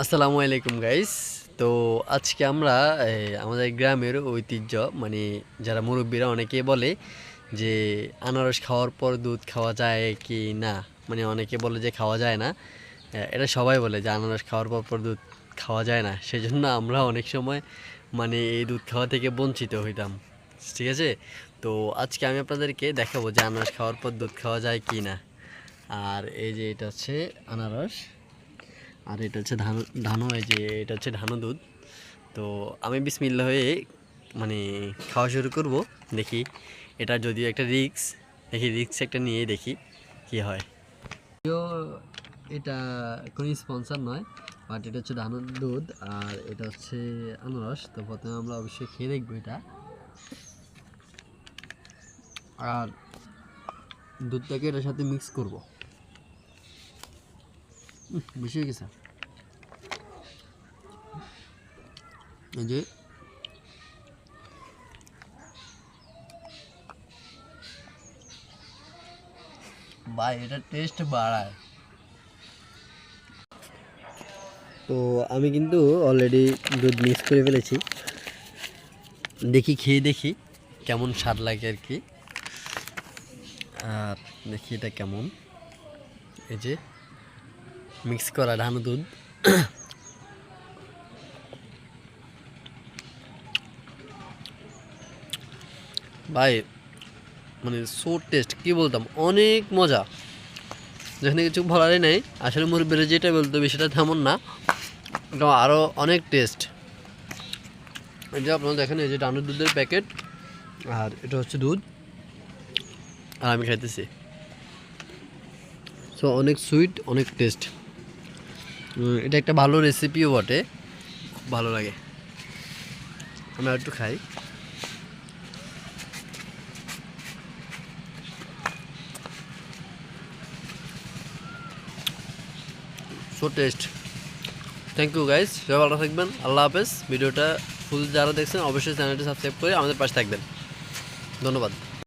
আসসালামু আলাইকুম গাইস। তো আজকে আমরা আমাদের গ্রামের ঐতিহ্য মানে যারা মুরব্বীরা অনেকেই বলে যে আনারস খাওয়ার পর দুধ খাওয়া যায় কি না, মানে অনেকে বলে যে খাওয়া যায় না। এটা সবাই বলে যে আনারস খাওয়ার পর দুধ খাওয়া যায় না, সেজন্য আমরা অনেক সময় মানে এই দুধ খাওয়া থেকে বঞ্চিত হইতাম। ঠিক আছে, তো আজকে আমি আপনাদেরকে দেখাবো যে আনারস খাওয়ার পর দুধ খাওয়া যায় কি না। আর এই যে এটা হচ্ছে আনারস, আর এটা হচ্ছে ধানও, এই যে এটা হচ্ছে ধানও দুধ। তো আমি বিসমিল্লাহ হয়ে মানে খাওয়া শুরু করব। দেখি, এটা যদিও একটা রিক্স, দেখি রিক্স একটা নিয়ে দেখি কি হয়। যদিও এটা কোনো স্পন্সর নয়, বাট এটা হচ্ছে ধানের দুধ আর এটা হচ্ছে আনারস। তো প্রথমে আমরা অবশ্যই খেয়ে দেখবো এটা। আর দুধটাকে এটার সাথে মিক্স করবো। বেশি হয়ে গেছে। এই যে ভাই, এটা টেস্ট বাড়ায়। তো আমি কিন্তু অলরেডি দুধ মিক্স করে ফেলেছি, দেখি খেয়ে দেখি কেমন স্বাদ লাগে আর কি। আর দেখি এটা কেমন। এই যে মিক্স করা ধান দুধ। ভাই মানে সো টেস্ট, কি বলতাম, অনেক মজা। যেখানে কিছু বলারই নেই, আসলে মুরব্বিরা যেটা বলতো সেটা তেমন না, এটা আরও অনেক টেস্ট। এই যে আপনারা দেখেন, এই যে ডানোর দুধের প্যাকেট, আর এটা হচ্ছে দুধ, আর আমি খাইতেছি। সো অনেক সুইট, অনেক টেস্ট। এটা একটা ভালো রেসিপিও বটে, খুব ভালো লাগে। আমি আর একটু খাই। So taste. Thank you guys, সবাই ভালো থাকবেন, আল্লাহ হাফেজ। ভিডিওটা ফুল যারা দেখছেন অবশ্যই চ্যানেলটি সাবস্ক্রাইব করে আমাদের পাশে থাকবেন। ধন্যবাদ।